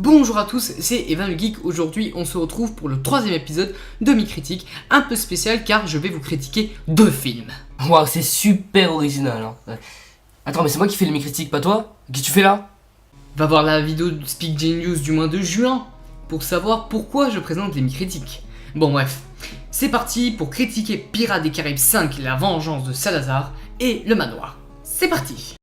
Bonjour à tous, c'est Evan le Geek. Aujourd'hui on se retrouve pour le troisième épisode de mes critiques, un peu spécial car je vais vous critiquer deux films. Waouh, c'est super original hein. Attends, mais c'est moi qui fais mes critiques, pas toi? Qu'est-ce que tu fais là? Va voir la vidéo de Speak Genius du mois de juin pour savoir pourquoi je présente mes critiques. Bon bref, c'est parti pour critiquer Pirates des Caraïbes 5, la vengeance de Salazar et le manoir. C'est parti.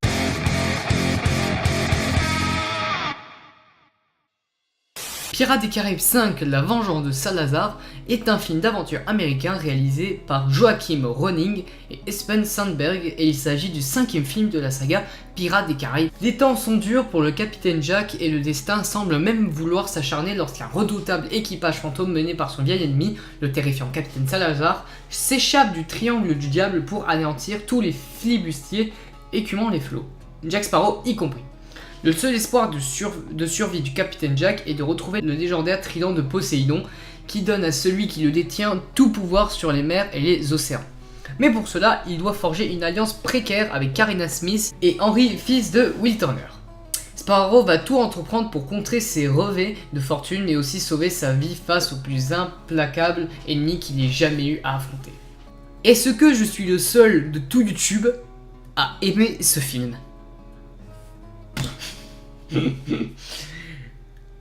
Pirates des Caraïbes 5, la vengeance de Salazar est un film d'aventure américain réalisé par Joachim Ronning et Espen Sandberg et il s'agit du cinquième film de la saga Pirates des Caraïbes. Les temps sont durs pour le capitaine Jack et le destin semble même vouloir s'acharner lorsqu'un redoutable équipage fantôme mené par son vieil ennemi, le terrifiant capitaine Salazar, s'échappe du triangle du diable pour anéantir tous les flibustiers écumant les flots, Jack Sparrow y compris. Le seul espoir de survie du capitaine Jack est de retrouver le légendaire trident de Poséidon qui donne à celui qui le détient tout pouvoir sur les mers et les océans. Mais pour cela, il doit forger une alliance précaire avec Karina Smith et Henry, fils de Will Turner. Sparrow va tout entreprendre pour contrer ses revers de fortune et aussi sauver sa vie face au plus implacable ennemi qu'il ait jamais eu à affronter. Est-ce que je suis le seul de tout YouTube à aimer ce film ?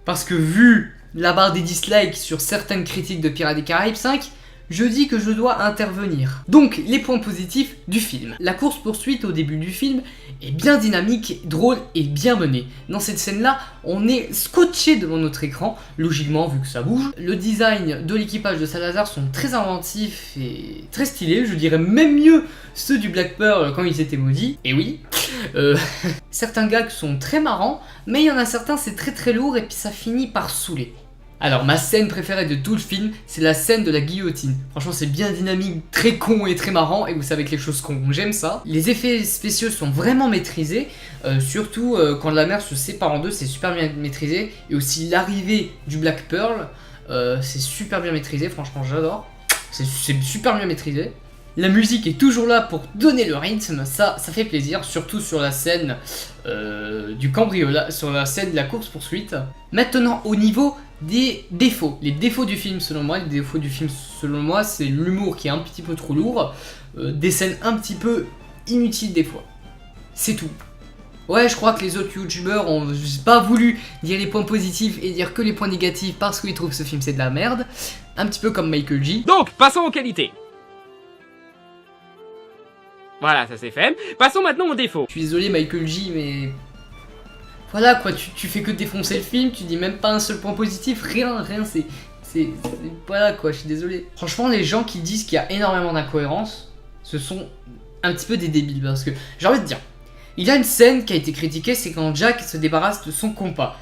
Parce que vu la barre des dislikes sur certaines critiques de Pirates des Caraïbes 5, je dis que je dois intervenir. Donc les points positifs du film. La course-poursuite au début du film est bien dynamique, drôle et bien menée. Dans cette scène-là, on est scotché devant notre écran, logiquement vu que ça bouge. Le design de l'équipage de Salazar sont très inventifs et très stylés, je dirais même mieux ceux du Black Pearl quand ils étaient maudits. Et oui, certains gags sont très marrants, mais il y en a certains c'est très lourd et puis ça finit par saouler. Alors ma scène préférée de tout le film, c'est la scène de la guillotine. Franchement c'est bien dynamique, très con et très marrant, et vous savez que les choses con, j'aime ça. Les effets spéciaux sont vraiment maîtrisés, surtout quand la mer se sépare en deux, c'est super bien maîtrisé. Et aussi l'arrivée du Black Pearl, c'est super bien maîtrisé, franchement j'adore. C'est super bien maîtrisé. La musique est toujours là pour donner le rythme, ça fait plaisir, surtout sur la scène du cambriolage, sur la scène de la course-poursuite. Maintenant, au niveau des défauts. Les défauts du film, selon moi, c'est l'humour qui est un petit peu trop lourd, des scènes un petit peu inutiles des fois. C'est tout. Ouais, je crois que les autres youtubeurs ont pas voulu dire les points positifs et dire que les points négatifs parce qu'ils trouvent que ce film c'est de la merde. Un petit peu comme Michael J. Donc, passons aux qualités. Voilà, ça c'est fait. Passons maintenant aux défauts. Je suis désolé Michael J, mais... Voilà quoi, tu fais que défoncer le film, tu dis même pas un seul point positif, rien, c'est... Voilà quoi, je suis désolé. Franchement, les gens qui disent qu'il y a énormément d'incohérences, ce sont un petit peu des débiles, parce que, j'ai envie de dire, il y a une scène qui a été critiquée, c'est quand Jack se débarrasse de son compas.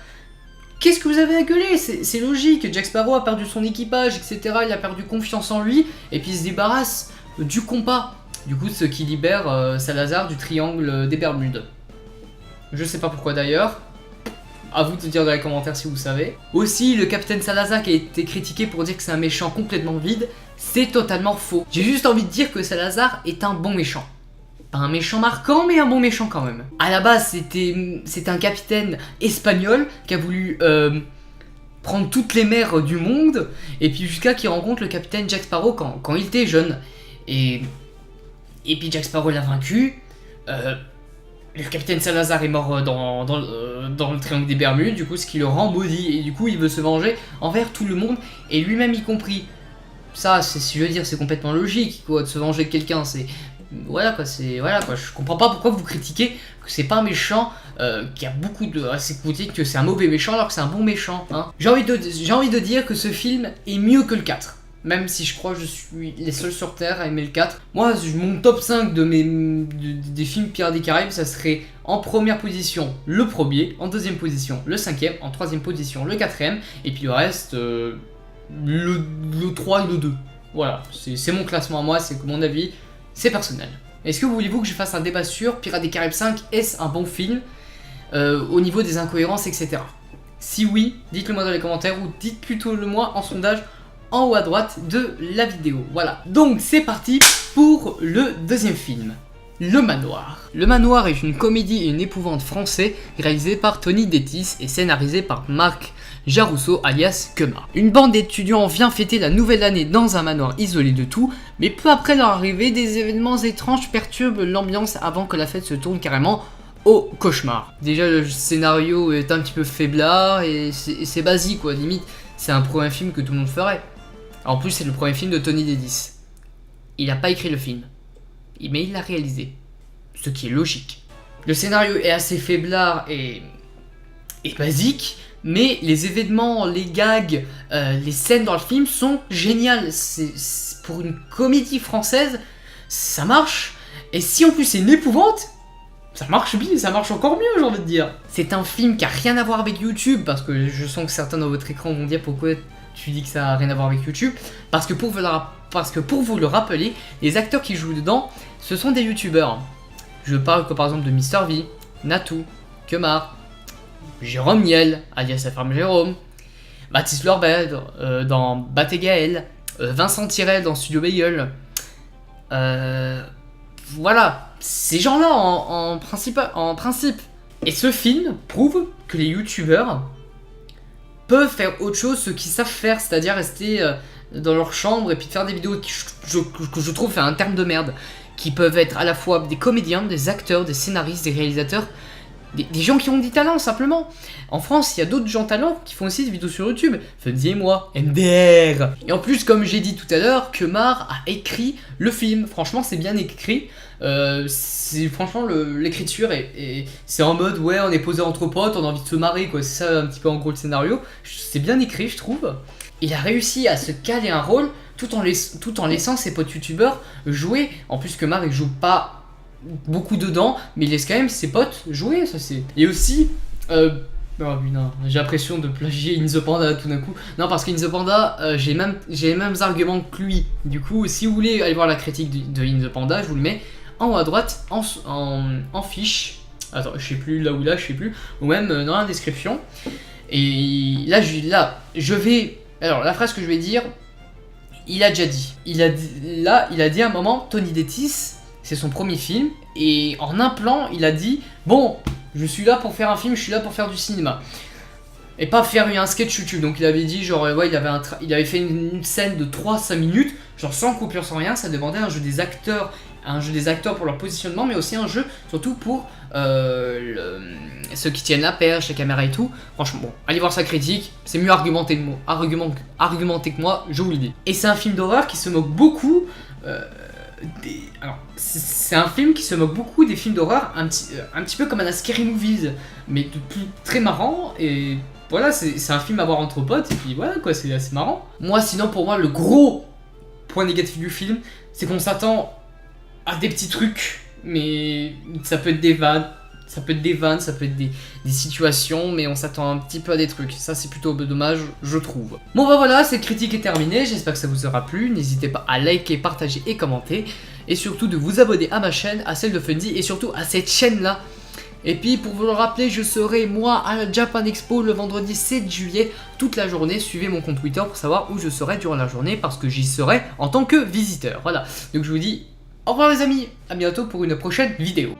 Qu'est-ce que vous avez à gueuler? C'est logique, Jack Sparrow a perdu son équipage, etc., il a perdu confiance en lui, et puis il se débarrasse du compas. Du coup, ce qui libère Salazar du triangle des Bermudes. Je sais pas pourquoi d'ailleurs. À vous de dire dans les commentaires si vous savez. Aussi, le capitaine Salazar qui a été critiqué pour dire que c'est un méchant complètement vide, c'est totalement faux. J'ai juste envie de dire que Salazar est un bon méchant. Pas un méchant marquant, mais un bon méchant quand même. À la base, c'était un capitaine espagnol qui a voulu prendre toutes les mers du monde, et puis jusqu'à qu'il rencontre le capitaine Jack Sparrow quand il était jeune. Et puis Jack Sparrow l'a vaincu. Le capitaine Salazar est mort dans le triangle des Bermudes, du coup ce qui le rend maudit, et du coup il veut se venger envers tout le monde, et lui-même y compris. Ça, si je veux dire, c'est complètement logique, quoi, de se venger de quelqu'un, c'est... Voilà quoi, je comprends pas pourquoi vous critiquez que c'est pas un méchant qui a beaucoup de... C'est que vous dites que c'est un mauvais méchant alors que c'est un bon méchant, hein. J'ai envie de dire que ce film est mieux que le 4. Même si je crois que je suis les seuls sur Terre à aimer le 4. Moi, mon top 5 des films Pirates des Caraïbes, ça serait en première position le premier, en deuxième position le cinquième, en troisième position le quatrième, et puis le reste, le 3 et le 2. Voilà, c'est mon classement à moi, c'est mon avis, c'est personnel. Est-ce que voulez-vous que je fasse un débat sur Pirates des Caraïbes 5, est-ce un bon film au niveau des incohérences, etc. Si oui, dites-le moi dans les commentaires, ou dites plutôt le moi en sondage en haut à droite de la vidéo. Voilà, donc c'est parti pour le deuxième film. Le Manoir. Le Manoir est une comédie et une épouvante français réalisée par Tony Détis et scénarisée par Marc Jarusso alias Kemar. Une bande d'étudiants vient fêter la nouvelle année dans un manoir isolé de tout, mais peu après leur arrivée, des événements étranges perturbent l'ambiance avant que la fête se tourne carrément au cauchemar. Déjà le scénario est un petit peu faiblard et c'est basique quoi, limite c'est un premier film que tout le monde ferait. En plus c'est le premier film de Tony Détis. Il n'a pas écrit le film, mais il l'a réalisé, ce qui est logique. Le scénario est assez faiblard et basique, mais les événements, les gags, les scènes dans le film sont géniales. Pour une comédie française, ça marche. Et si en plus c'est une épouvante, ça marche bien, ça marche encore mieux, j'ai envie de dire. C'est un film qui a rien à voir avec YouTube, parce que je sens que certains dans votre écran vont dire pourquoi tu dis que ça a rien à voir avec YouTube. Parce que pour vous le rappeler, les acteurs qui jouent dedans, ce sont des youtubeurs. Je parle par exemple de Mister V, Natou, Kemar, Jérôme Niel, alias la ferme Jérôme, Baptiste Lorbert dans Bat et Gaël, Vincent Tirel dans Studio Bagel. Voilà, ces gens-là en principe. Et ce film prouve que les youtubeurs peuvent faire autre chose, ce qu'ils savent faire, c'est-à-dire rester dans leur chambre et puis faire des vidéos que je trouve un terme de merde, qui peuvent être à la fois des comédiens, des acteurs, des scénaristes, des réalisateurs, des gens qui ont du talent simplement. En France, il y a d'autres gens talents qui font aussi des vidéos sur YouTube. Funzy et moi, MDR. Et en plus, comme j'ai dit tout à l'heure, Kemar a écrit le film. Franchement, c'est bien écrit. Franchement, l'écriture c'est en mode ouais, on est posé entre potes, on a envie de se marrer quoi. C'est ça un petit peu en gros le scénario. C'est bien écrit, je trouve. Il a réussi à se caler un rôle tout en laissant ses potes youtubeurs jouer. En plus, Kemar il joue pas beaucoup dedans, mais il laisse quand même ses potes jouer, ça c'est. Et aussi, oh putain, j'ai l'impression de plagier In the Panda tout d'un coup. Non, parce qu'In the Panda, j'ai les mêmes arguments que lui. Du coup, si vous voulez aller voir la critique de In the Panda, je vous le mets en haut à droite, en fiche. Attends, je sais plus, là ou là, je sais plus. Ou même dans la description. Et là, je vais. Alors, la phrase que je vais dire, il a déjà dit. Il a dit à un moment, Tony Détis. C'est son premier film, et en un plan, il a dit « Bon, je suis là pour faire un film, je suis là pour faire du cinéma. » Et pas faire un sketch YouTube. Donc il avait dit, genre, ouais, il avait fait une scène de 3-5 minutes, genre sans coupure, sans rien, ça demandait un jeu des acteurs pour leur positionnement, mais aussi un jeu, surtout pour ceux qui tiennent la perche, la caméra et tout. Franchement, bon, allez voir sa critique, c'est mieux argumenté que moi, je vous le dis. Et c'est un film d'horreur qui se moque beaucoup... Alors, c'est un film qui se moque beaucoup des films d'horreur, un petit peu comme un Scary Movies, mais très marrant. Et voilà, c'est un film à voir entre potes, et puis voilà quoi, c'est assez marrant. Moi, sinon, pour moi, le gros point négatif du film, c'est qu'on s'attend à des petits trucs, mais ça peut être des vannes, ça peut être des situations, mais on s'attend un petit peu à des trucs. Ça, c'est plutôt dommage, je trouve. Bon, bah voilà, cette critique est terminée. J'espère que ça vous aura plu. N'hésitez pas à liker, partager et commenter. Et surtout de vous abonner à ma chaîne, à celle de Funzy, et surtout à cette chaîne-là. Et puis, pour vous le rappeler, je serai, moi, à la Japan Expo le vendredi 7 juillet, toute la journée. Suivez mon compte Twitter pour savoir où je serai durant la journée, parce que j'y serai en tant que visiteur. Voilà. Donc, je vous dis au revoir les amis, à bientôt pour une prochaine vidéo.